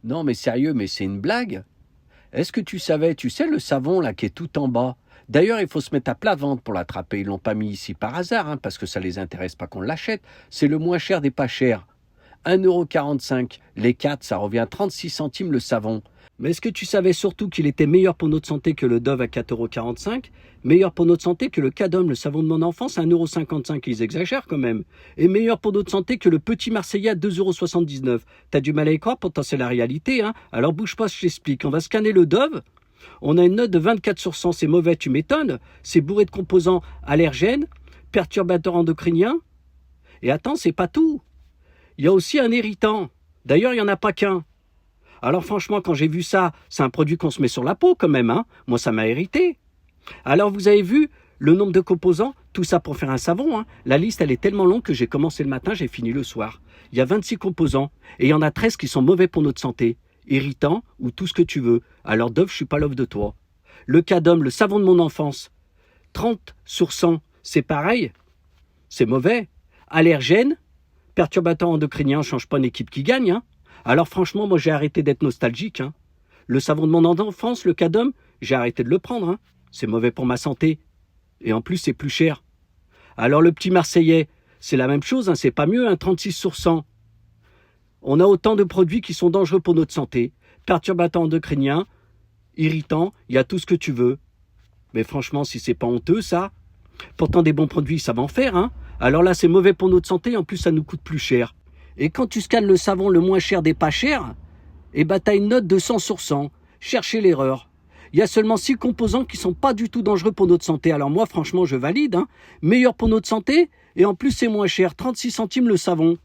Non, mais sérieux, mais c'est une blague? Est-ce que tu savais, tu sais, le savon là qui est tout en bas? D'ailleurs, il faut se mettre à plat ventre pour l'attraper. Ils l'ont pas mis ici par hasard, hein, parce que ça les intéresse pas qu'on l'achète. C'est le moins cher des pas chers. 1,45 €. Les 4, ça revient à 36 centimes le savon. Mais est-ce que tu savais surtout qu'il était meilleur pour notre santé que le Dove à 4,45 €? Meilleur pour notre santé que le Cadom, le savon de mon enfance, à 1,55 €. Ils exagèrent quand même. Et meilleur pour notre santé que le Petit Marseillais à 2,79 €. T'as du mal à y croire, pourtant c'est la réalité, hein. Alors bouge pas, je t'explique. On va scanner le Dove. On a une note de 24 sur 100. C'est mauvais, tu m'étonnes. C'est bourré de composants allergènes, perturbateurs endocriniens. Et attends, c'est pas tout. Il y a aussi un irritant. D'ailleurs, il n'y en a pas qu'un. Alors franchement, quand j'ai vu ça, c'est un produit qu'on se met sur la peau quand même, hein. Moi, ça m'a irrité. Alors vous avez vu le nombre de composants, tout ça pour faire un savon, hein. La liste, elle est tellement longue que j'ai commencé le matin, j'ai fini le soir. Il y a 26 composants et il y en a 13 qui sont mauvais pour notre santé. Irritants ou tout ce que tu veux. Alors Dove, je suis pas l'offre de toi. Le Cadom, le savon de mon enfance, 30 sur 100, c'est pareil. C'est mauvais. Allergène, perturbateur endocrinien, on change pas une équipe qui gagne, hein. Alors franchement, moi j'ai arrêté d'être nostalgique, hein. Le savon de mon enfance, le Cadom, j'ai arrêté de le prendre, hein. C'est mauvais pour ma santé. Et en plus, c'est plus cher. Alors le Petit Marseillais, c'est la même chose, hein, c'est pas mieux, hein, 36 sur 100. On a autant de produits qui sont dangereux pour notre santé. Perturbateurs endocriniens, irritants, il y a tout ce que tu veux. Mais franchement, si c'est pas honteux, ça. Pourtant, des bons produits, ça va en faire, hein. Alors là, c'est mauvais pour notre santé, en plus, ça nous coûte plus cher. Et quand tu scannes le savon le moins cher des pas chers, eh ben, t'as une note de 100 sur 100. Cherchez l'erreur. Il y a seulement 6 composants qui sont pas du tout dangereux pour notre santé. Alors moi, franchement, je valide, hein. Meilleur pour notre santé, et en plus, c'est moins cher. 36 centimes le savon.